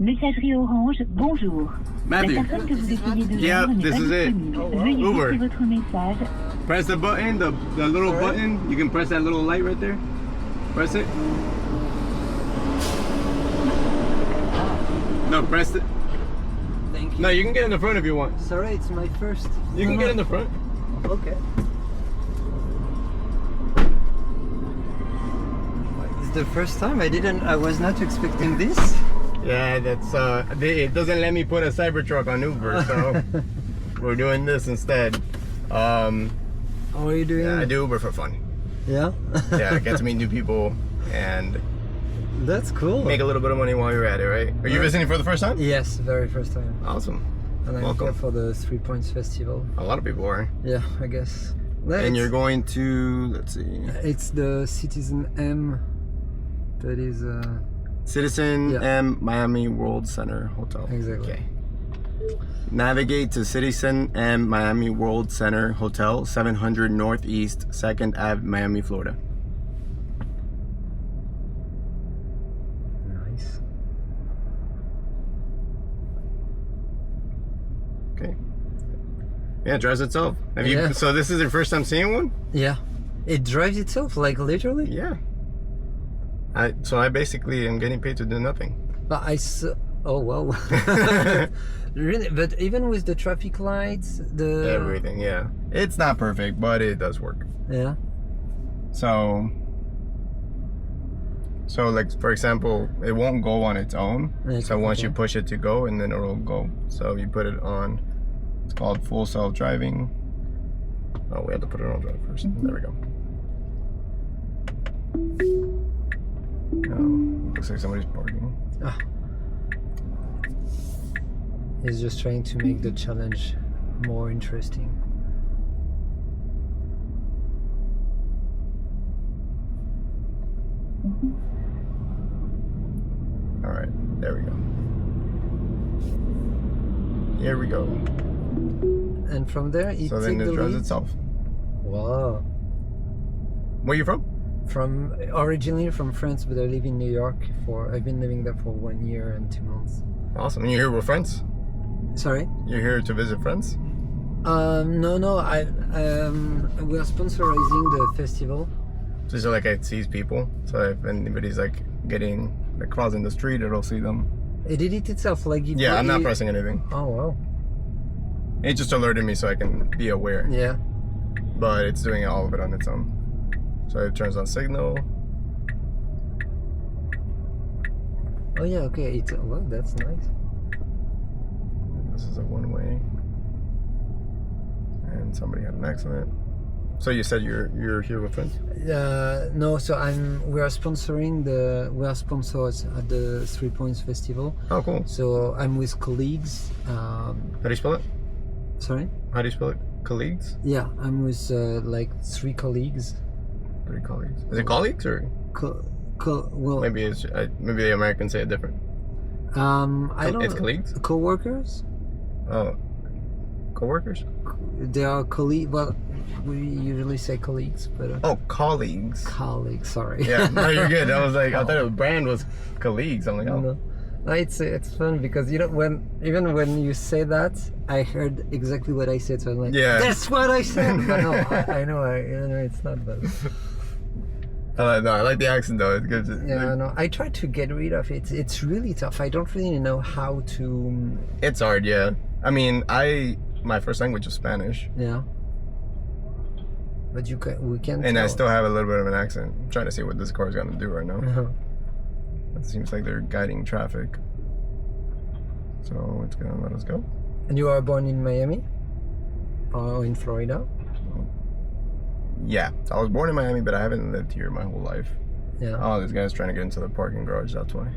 Messagerie Orange, bonjour. Matthew. La personne que vous essayez de Yeah, joindre n'est this pas is it. disponible. Veuillez Uber. laisser votre message. Press the button, the little button. You can press that little light right there. Press it. No, press it. Thank you. No, you can get in the front if you want. Sorry, it's my first. You can get in the front. Okay. It's the first time. I was not expecting this. Yeah, that's it doesn't let me put a Cybertruck on Uber, so we're doing this instead. How are you doing? Yeah, I do Uber for fun. Yeah? Yeah, I get to meet new people and That's cool. make a little bit of money while you're at it, right? Are you visiting for the first time? Yes, very first time. Awesome. And I'm Welcome. here for the 3 Points Festival. A lot of people are. Yeah, I guess. And you're going to, let's see. It's the Citizen M. That is Citizen M Miami World Center Hotel. Exactly. Okay. Navigate to Citizen M Miami World Center Hotel, 700 Northeast 2nd Ave, Miami, Florida. Nice. Okay. Yeah, it drives itself. Have you? Yeah. So this is your first time seeing one? Yeah. It drives itself, like literally? Yeah. So I basically am getting paid to do nothing. But oh wow. Really? But even with the traffic lights, Everything, yeah. It's not perfect, but it does work. Yeah. So like for example, it won't go on its own. So once you push it to go, and then it'll go. So you put it on. It's called full self-driving. Oh, we have to put it on drive first. There we go. Oh, looks like somebody's parking. Ah. He's just trying to make the challenge more interesting. All right, there we go. Here we go. And from there, it So then takes it the drives lead. itself. Wow. Where are you from? From originally from France, but I live in New York I've been living there for 1 year and 2 months. Awesome. And you're here with friends? Sorry? You're here to visit friends? No, we are sponsorizing the festival. Just so like it sees people. So if anybody's like crossing the street, it'll see them. It did it itself, like you. Yeah, I'm not pressing anything. Oh wow. It just alerted me so I can be aware. Yeah. But it's doing all of it on its own. So it turns on signal. Oh yeah, okay. Well, that's nice. This is a one-way. And somebody had an accident. So you said you're here with friends? No, so we are sponsors at the 3 Points Festival. Oh, cool. So I'm with colleagues. How do you spell it? Sorry? How do you spell it? Colleagues? Yeah, I'm with like 3 colleagues. 3 colleagues. Is it colleagues or? Well, Maybe maybe the Americans say it different. I don't. It's colleagues? Co-workers. Oh, co-workers? They are colleagues. Well, we usually say colleagues, but Oh, colleagues. colleagues. Sorry. Yeah, no, you're good. I was like, I thought the brand was colleagues. I'm like, oh. No. No, it's fun because when you say that, I heard exactly what I said. So I'm like, Yeah. that's what I said. But no, I know it's not. But I like the accent though. It's good. yeah, no, I try to get rid of it. It's really tough. I don't really know how to. It's hard, yeah. I mean, my first language is Spanish. Yeah. But we can. And tell. I still have a little bit of an accent. I'm trying to see what this car is gonna do right now. Uh-huh. It seems like they're guiding traffic. So it's gonna let us go. And you are born in Miami? Or in Florida? Yeah, I was born in Miami, but I haven't lived here my whole life. Yeah. Oh, this guy's trying to get into the parking garage, that's why.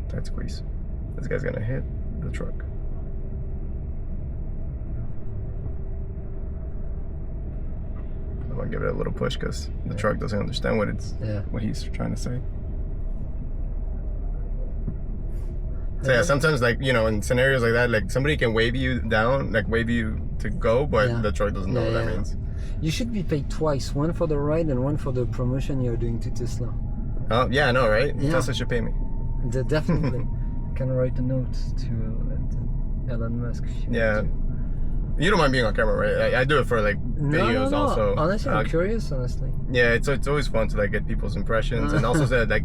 Tight squeeze. This guy's gonna hit the truck. I'm gonna give it a little push because the truck doesn't understand what he's trying to say. So yeah, sometimes like, you know, in scenarios like that, like somebody can wave you down, like wave you to go, but the truck doesn't know what that means. You should be paid twice, one for the ride and one for the promotion you're doing to Tesla. Oh, yeah, I know, right? Yeah. Tesla should pay me. Definitely. Can write a note to Elon Musk. Yeah. You don't mind being on camera, right? I do it for like videos also. Honestly, I'm curious, honestly. Yeah, it's always fun to like get people's impressions and also to like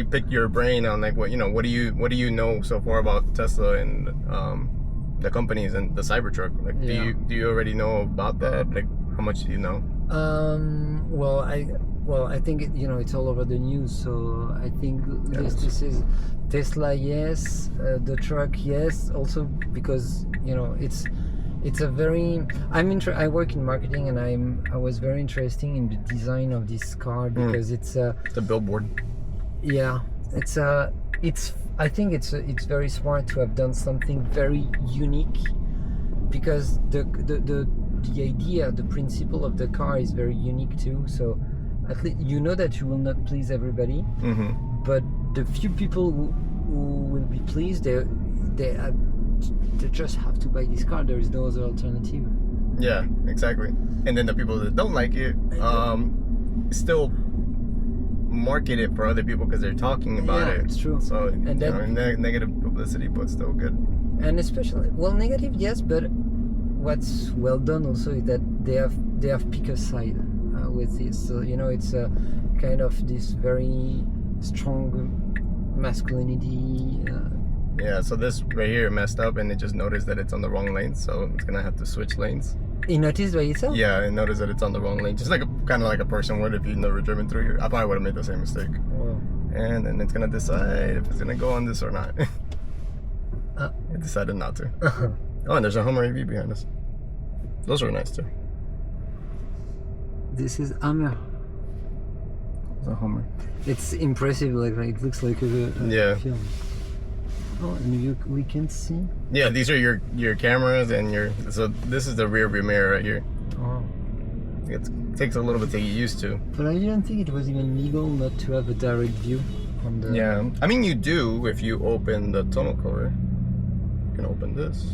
pick your brain on like what do you know so far about Tesla and the companies and the Cybertruck? Like do you already know about that? Like how much do you know? Well, I think it's all over the news. So I think this is Tesla, yes. The truck, yes. Also because it's a very. I work in marketing, and I was very interested in the design of this car because it's the billboard. Yeah, I think it's very smart to have done something very unique because the idea, the principle of the car is very unique too. So at least that you will not please everybody, but the few people who will be pleased, they just have to buy this car. There is no other alternative. Yeah, exactly. And then the people that don't like it still market it for other people because they're talking about it. It's true. So negative publicity, but still good. And especially negative, yes, but what's well done also is that they have picked a side with this. So it's a kind of this very strong masculinity. Yeah, so this right here messed up and it just noticed that it's on the wrong lane, so it's gonna have to switch lanes. It noticed by itself? Yeah, it noticed that it's on the wrong lane. Just like kind of like a person would if you've never driven through here. I probably would have made the same mistake. Wow. And then it's gonna decide if it's gonna go on this or not. It decided not to. Oh, and there's a Hummer EV behind us. Those are nice too. This is Hummer. It's a Hummer. It's impressive, like it looks like a film. Oh, and we can see. Yeah, these are your cameras and so this is the rear view mirror right here. Oh. It takes a little bit to get used to. But I didn't think it was even legal not to have a direct view on the. Yeah, I mean you do if you open the tunnel cover. You can open this.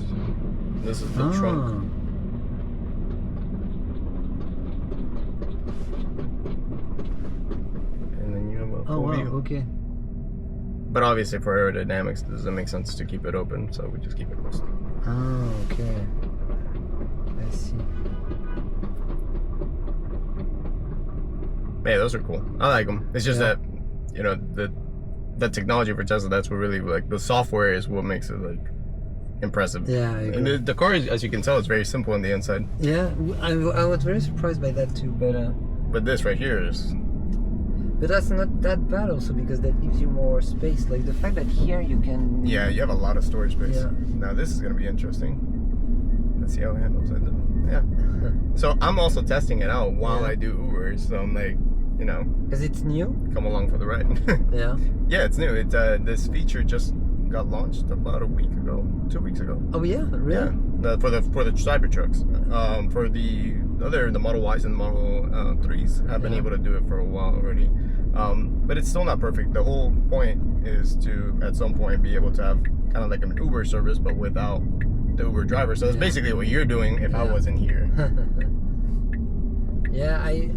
This is the trunk. And then you have a full view. Okay. But obviously for aerodynamics, it doesn't make sense to keep it open, so we just keep it closed. Oh, okay. I see. Yeah, those are cool. I like them. It's just that, the technology for Tesla, that's what really, like, the software is what makes it, like, impressive. Yeah, I agree. And the car, as you can tell, is very simple on the inside. Yeah, I was very surprised by that too, But this right here is... But that's not that bad also because that gives you more space. Like the fact that here you can... Yeah, you have a lot of storage space. Yeah. Now this is going to be interesting. Let's see how it handles it. Yeah. So I'm also testing it out while I do Uber. So I'm like, Because it's new? Come along for the ride. Yeah. Yeah, it's new. This feature just got launched about a week ago, 2 weeks ago. Oh yeah, really? Yeah. For the Cybertrucks. For the Model Ys and Model 3s, I've been able to do it for a while already. But it's still not perfect. The whole point is to, at some point, be able to have kind of like an Uber service, but without the Uber driver. So it's basically what you're doing if I wasn't here.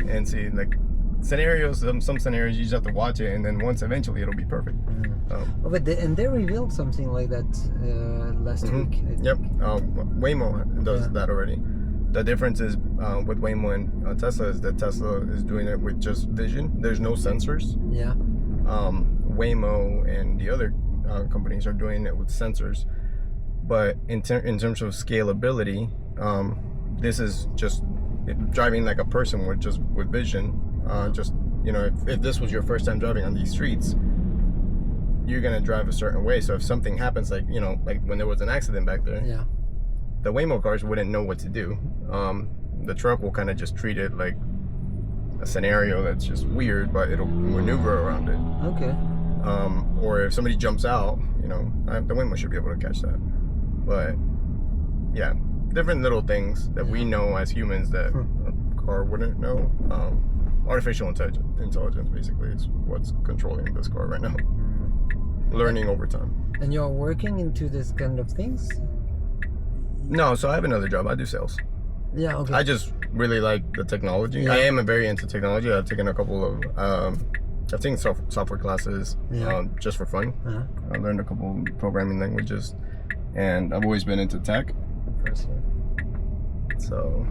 And see, like, scenarios, some scenarios, you just have to watch it, and then once eventually it'll be perfect. But they revealed something like that last week. Yep. Waymo does that already. The difference is with Waymo and Tesla is that Tesla is doing it with just vision. There's no sensors. Yeah. Waymo and the other companies are doing it with sensors. But in terms of scalability, this is just driving like a person with vision. If this was your first time driving on these streets, you're gonna drive a certain way. So if something happens, like when there was an accident back there, the Waymo cars wouldn't know what to do. The truck will kind of just treat it like a scenario that's just weird, but it'll maneuver around it. Okay. Or if somebody jumps out, the Waymo should be able to catch that. But yeah, different little things that we know as humans that a car wouldn't know. Artificial intelligence basically is what's controlling this car right now. learning over time. And you're working into this kind of things? No, so I have another job. I do sales. Yeah, okay. I just really like the technology. Yeah. I am very into technology. I've taken a couple of I've taken software classes just for fun. Uh-huh. I learned a couple programming languages, and I've always been into tech. Impressive. So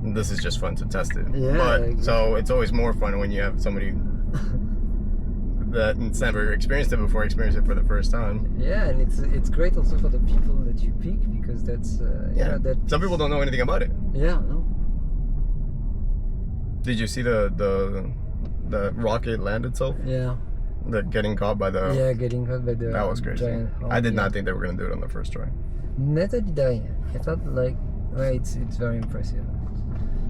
this is just fun to test it. Yeah, but exactly. so it's always more fun when you have somebody that's never experienced it before experience it for the first time. Yeah, and it's great also for the people that you pick, because that's that. Some people don't know anything about it. Yeah, no. Did you see the rocket land itself? Yeah. The getting caught by the Getting caught by the that was crazy. giant horn, I did not think they were gonna do it on the first try. Neither did I. I thought like, well, it's very impressive.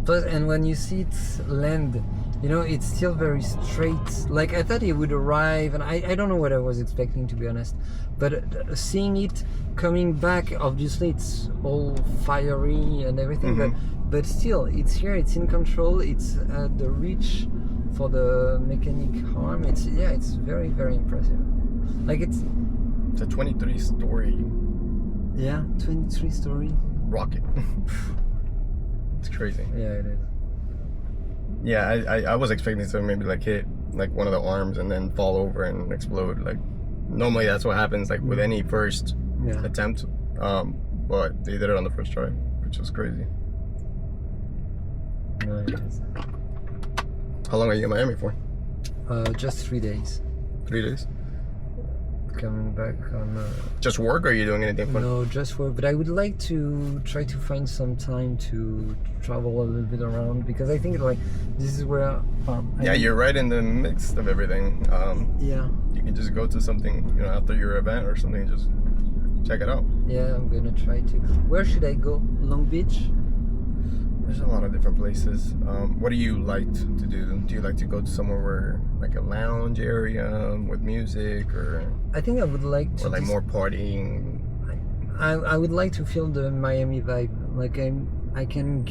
Plus, and when you see it land, you know, it's still very straight. Like I thought it would arrive, and I don't know what I was expecting, to be honest. But seeing it coming back, obviously it's all fiery and everything, but still, it's here. It's in control. It's at the reach for the mechanic arm. It's very, very impressive. Like it's a 23-story 23-story rocket. It's crazy. Yeah, it is. Yeah, I was expecting to maybe like hit like one of the arms and then fall over and explode. Like normally that's what happens like with any first attempt. But they did it on the first try, which was crazy. No, it is. How long are you in Miami for? Just 3 days. 3 days? Coming back on... Just work, or are you doing anything fun? No, just work. But I would like to try to find some time to travel a little bit around, because I think like this is where... you're right in the midst of everything. Yeah. You can just go to something, you know, after your event or something, just check it out. Yeah, I'm gonna try to. Where should I go? Long Beach? There's a lot of different places. What do you like to do? Do you like to go to somewhere where, like a lounge area with music, or I think I would like to. Or like more partying. I would like to feel the Miami vibe. Like I can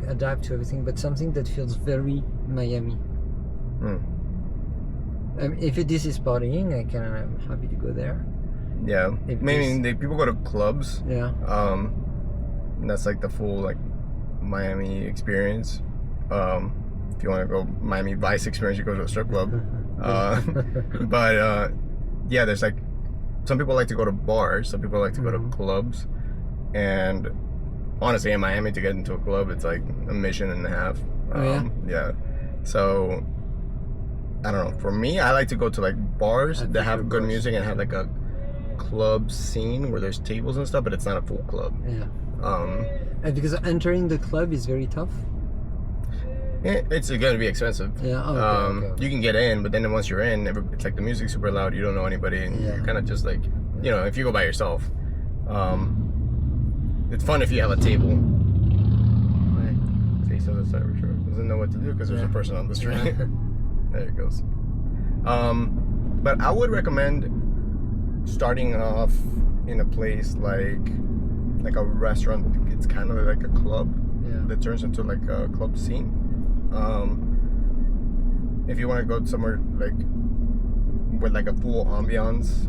adapt to everything, but something that feels very Miami. If this is partying, I'm happy to go there. Yeah, maybe people go to clubs. Yeah. And that's like the full like Miami experience. If you want to go Miami Vice experience, you go to a strip club. But yeah, there's like some people like to go to bars, some people like to go to clubs, and honestly, in Miami, to get into a club, it's like a mission and a half. Yeah. So I don't know. For me, I like to go to like bars that have good music and have like a club scene where there's tables and stuff, but it's not a full club. Yeah. And because entering the club is very tough. It's going to be expensive. Yeah. Okay. You can get in, but then once you're in, it's like the music's super loud. You don't know anybody, and you're kind of just like, you know, if you go by yourself, it's fun if you have a table. Right. See, so the Cybertruck doesn't know what to do because there's a person on the street. Yeah. There it goes. But I would recommend starting off in a place like a restaurant. It's kind of like a club that turns into like a club scene. If you want to go somewhere like with like a full ambiance,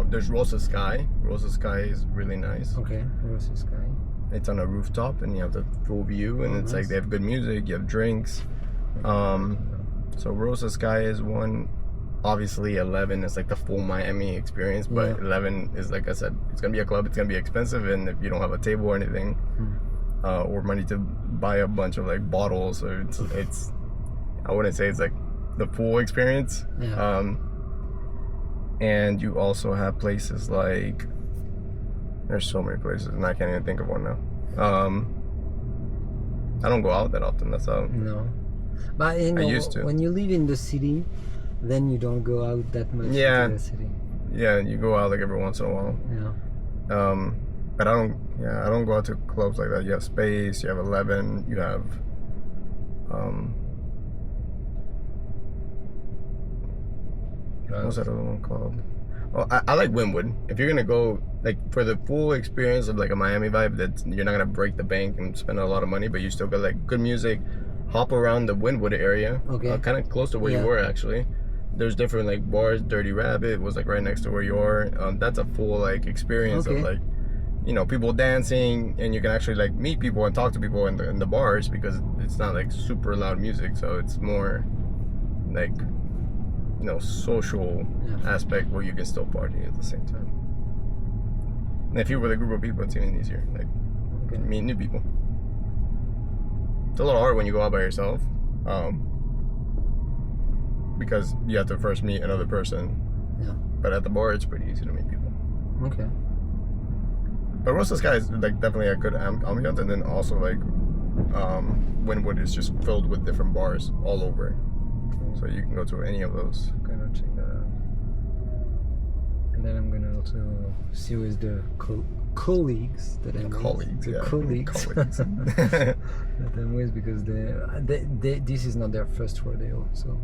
there's Rosa Sky. Rosa Sky is really nice. Okay, Rosa Sky. It's on a rooftop and you have the full view, and it's nice. Like they have good music, you have drinks. So Rosa Sky is one. Obviously 11 is like the full Miami experience, but 11 is, like I said, it's gonna be a club, it's gonna be expensive, and if you don't have a table or anything, or money to buy a bunch of like bottles, or it's I wouldn't say it's like the full experience. And you also have places like, there's so many places and I can't even think of one now. I don't go out that often, that's how. No, but you know, I used to. When you live in the city, then you don't go out that much into the city. Yeah, you go out like every once in a while. Yeah. But I don't go out to clubs like that. You have Space, you have 11, you have what's that other one called? Well, I like Wynwood. If you're gonna go like for the full experience of like a Miami vibe, that you're not gonna break the bank and spend a lot of money, but you still got like good music. Hop around the Wynwood area, kind of close to where you were actually. there's different like bars. Dirty Rabbit was like right next to where you are. That's a full like experience of like, you know, people dancing, and you can actually like meet people and talk to people in the bars, because it's not like super loud music, so it's more like, you know, social aspect where you can still party at the same time. And if you're with a group of people, it's even easier, like meet new people. It's a little hard when you go out by yourself, because you have to first meet another person. Yeah. But at the bar, it's pretty easy to meet people. Okay. But Rosa Sky is like definitely a good ambiance, and then also like Wynwood is just filled with different bars all over, so you can go to any of those. I'm gonna check that out, and then I'm gonna also see with the colleagues that I'm Colleagues. that I'm with, because they this is not their first rodeo, so.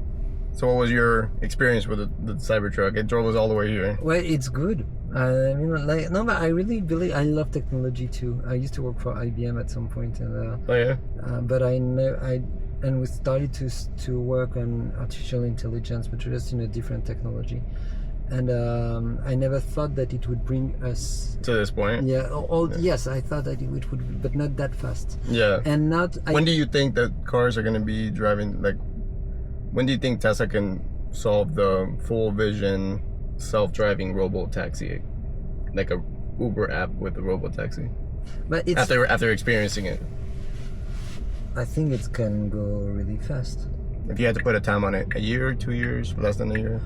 So what was your experience with the Cybertruck? It drove us all the way here. Well, it's good. I mean, like, no, but I really believe I love technology too. I used to work for IBM at some point, and Oh yeah. but and we started to work on artificial intelligence, but just in a different technology. And I never thought that it would bring us to this point. Yeah. Yes, I thought that it would, but not that fast. Yeah. And not. When do you think that cars are going to be driving? Like, when do you think Tesla can solve the full vision self-driving robo-taxi, like a Uber app with a robo-taxi? But it's after experiencing it, I think it can go really fast. If you had to put a time on it, a year, 2 years, less than a year?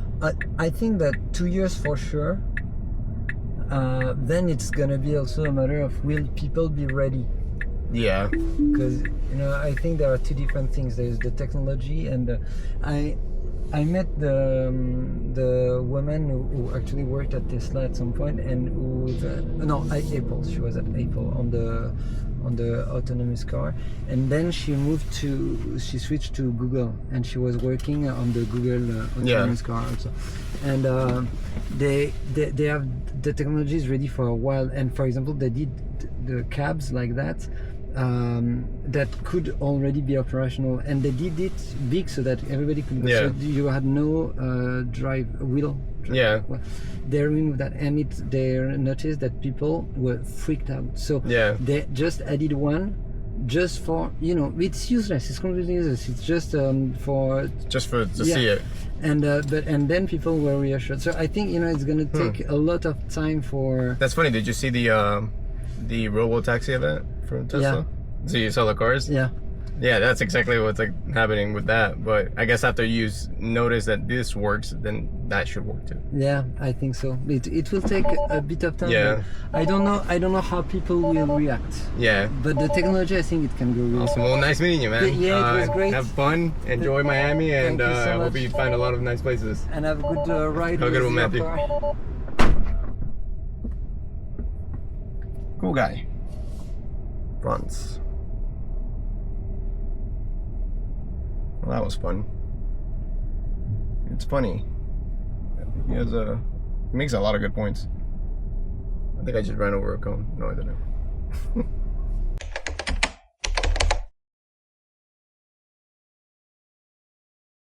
I think that 2 years for sure. Then it's gonna be also a matter of, will people be ready? Yeah. Because, you know, I think there are two different things. There's the technology, and I met the woman who actually worked at Tesla at some point, and who was at Apple. She was at Apple on the autonomous car, and then she switched to Google, and she was working on the Google autonomous car also. And they have the technology is ready for a while, and for example, they did the cabs like that. That could already be operational, and they did it big so that everybody could. Yeah. So you had no wheel. Yeah. They removed that, and they noticed that people were freaked out. So yeah, they just added one, just for, you know, it's useless. It's completely useless. It's just to see it. And and then people were reassured. So I think, you know, it's gonna take a lot of time for. That's funny. Did you see the robo-taxi event from Tesla? Yeah. So you saw the cars? Yeah. Yeah, that's exactly what's like happening with that. But I guess after you notice that this works, then that should work too. Yeah, I think so. It will take a bit of time. Yeah. I don't know how people will react. Yeah. But the technology, I think it can go really. Awesome. Well, nice meeting you, man. Yeah, it was great. Have fun. Enjoy Miami, and Thank you so I hope much. you find a lot of nice places. And have a good ride. Have a good with one, your Matthew. car. Cool guy. Fronts. Well, that was fun. It's funny. He makes a lot of good points. I think I just ran over a cone. No, I didn't.